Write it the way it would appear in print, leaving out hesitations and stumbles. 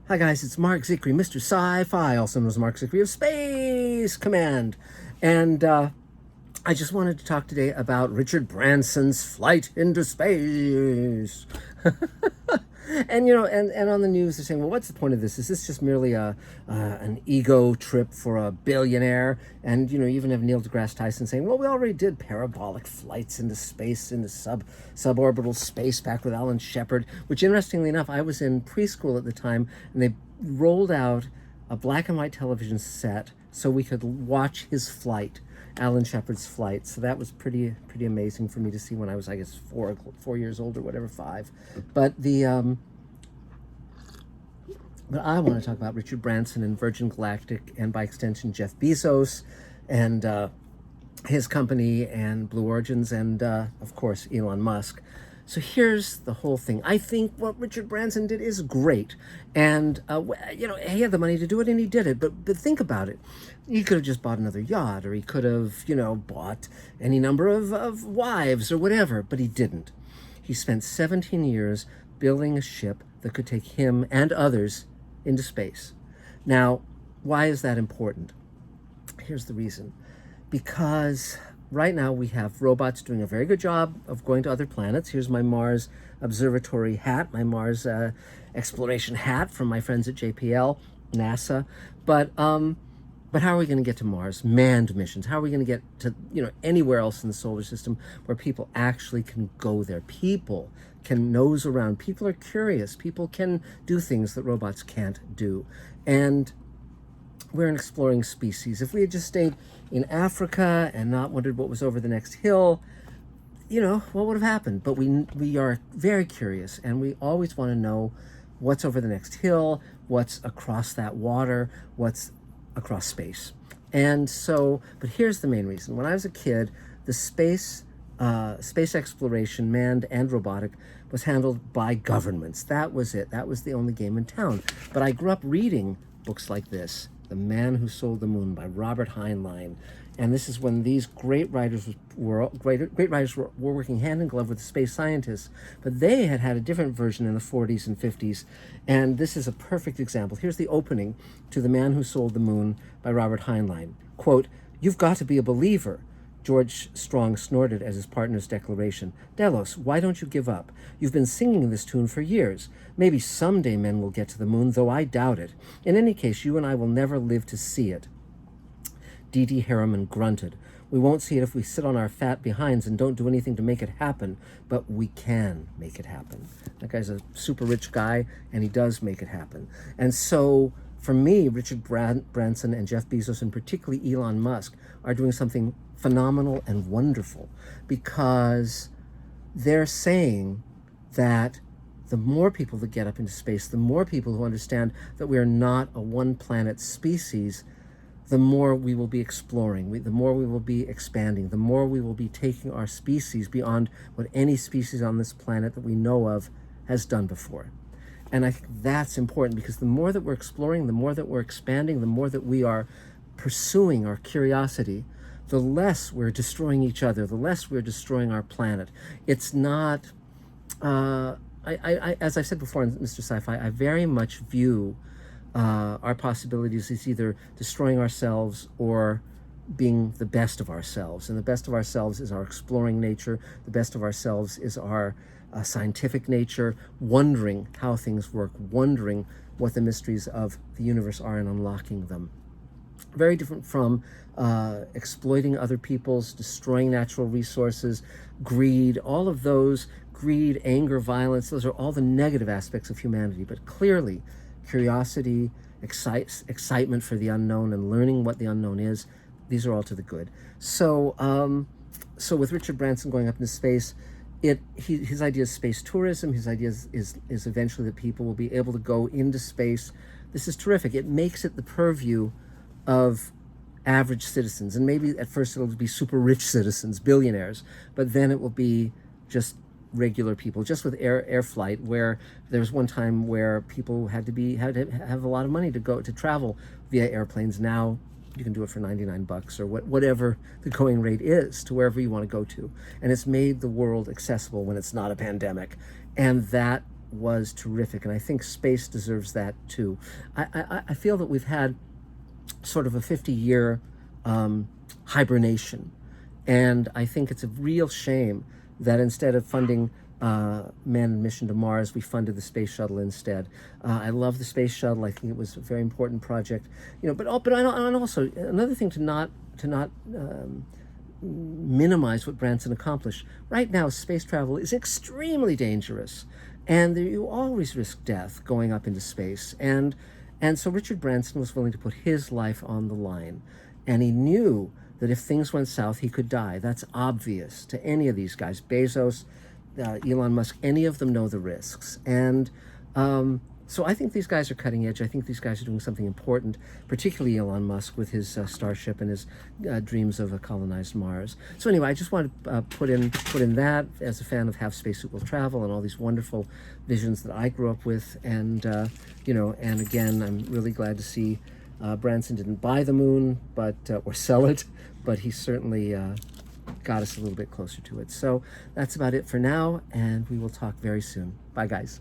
Hi guys, it's Mark Zickery, Mr. Sci-Fi, also known as Mark Zickery of Space Command. And I just wanted to talk today about Richard Branson's flight into space. And on the news they're saying, well, what's the point of this? Is this just merely an ego trip for a billionaire? And you even have Neil deGrasse Tyson saying, well, we already did parabolic flights into space, into suborbital space back with Alan Shepard, which interestingly enough, I was in preschool at the time, and they rolled out a black and white television set so we could watch his flight, Alan Shepard's flight. So that was pretty amazing for me to see when I was, I guess, 4 years old or whatever, 5. But but I want to talk about Richard Branson and Virgin Galactic, and by extension Jeff Bezos and his company and Blue Origins, and of course Elon Musk. So here's the whole thing. I think what Richard Branson did is great. And, he had the money to do it and he did it. But think about it. He could have just bought another yacht, or he could have, bought any number of wives or whatever. But he didn't. He spent 17 years building a ship that could take him and others into space. Now, why is that important? Here's the reason. Because right now we have robots doing a very good job of going to other planets. Here's my Mars Observatory hat, my Mars exploration hat from my friends at JPL, NASA. But how are we going to get to Mars? Manned missions. How are we going to get to anywhere else in the solar system where people actually can go there? People can nose around. People are curious. People can do things that robots can't do. And we're an exploring species. If we had just stayed in Africa and not wondered what was over the next hill, what would have happened? But we are very curious, and we always want to know what's over the next hill, what's across that water, what's across space. And so, but here's the main reason. When I was a kid, the space exploration, manned and robotic, was handled by governments. That was it. That was the only game in town. But I grew up reading books like this, The Man Who Sold the Moon by Robert Heinlein. And this is when these great writers were working hand in glove with the space scientists, but they had a different version in the 40s and 50s. And this is a perfect example. Here's the opening to The Man Who Sold the Moon by Robert Heinlein. Quote, "You've got to be a believer." George Strong snorted at his partner's declaration. "Delos, why don't you give up? You've been singing this tune for years. Maybe someday men will get to the moon, though I doubt it. In any case, you and I will never live to see it." D.D. Harriman grunted. "We won't see it if we sit on our fat behinds and don't do anything to make it happen, but we can make it happen." That guy's a super rich guy, and he does make it happen. And so, for me, Richard Branson and Jeff Bezos, and particularly Elon Musk, are doing something phenomenal and wonderful, because they're saying that the more people that get up into space, the more people who understand that we are not a one-planet species, the more we will be exploring, the more we will be expanding, the more we will be taking our species beyond what any species on this planet that we know of has done before. And I think that's important, because the more that we're exploring, the more that we're expanding, the more that we are pursuing our curiosity, the less we're destroying each other, the less we're destroying our planet. It's not, as I said before in Mr. Sci-Fi, I very much view our possibilities as either destroying ourselves or being the best of ourselves. And the best of ourselves is our exploring nature. The best of ourselves is our scientific nature, wondering how things work, wondering what the mysteries of the universe are and unlocking them. Very different from exploiting other people's, destroying natural resources, greed, all of those, greed, anger, violence, those are all the negative aspects of humanity. But clearly, curiosity, excitement for the unknown, and learning what the unknown is, these are all to the good. So with Richard Branson going up into space, his idea is space tourism. His idea is eventually that people will be able to go into space. This is terrific. It makes it the purview of average citizens, and maybe at first it'll be super rich citizens, billionaires, but then it will be just regular people. Just with air flight, where there was one time where people had to have a lot of money to travel via airplanes. Now you can do it for $99 or whatever the going rate is to wherever you want to go to, and it's made the world accessible when it's not a pandemic. And that was terrific, and I think space deserves that too. I feel that we've had sort of a 50-year hibernation, and I think it's a real shame that instead of funding manned mission to Mars, we funded the space shuttle instead. I love the space shuttle. I think it was a very important project, but and also another thing to not minimize what Branson accomplished. Right now, space travel is extremely dangerous, and you always risk death going up into space. And so Richard Branson was willing to put his life on the line, and he knew that if things went south, he could die. That's obvious to any of these guys. Bezos, Elon Musk, any of them know the risks. And so I think these guys are cutting edge. I think these guys are doing something important, particularly Elon Musk with his Starship and his dreams of a colonized Mars. So anyway, I just want to put in that as a fan of Have Spacesuit Will Travel and all these wonderful visions that I grew up with. And, and again, I'm really glad to see Branson didn't buy the moon or sell it, but he certainly got us a little bit closer to it. So that's about it for now, and we will talk very soon. Bye, guys.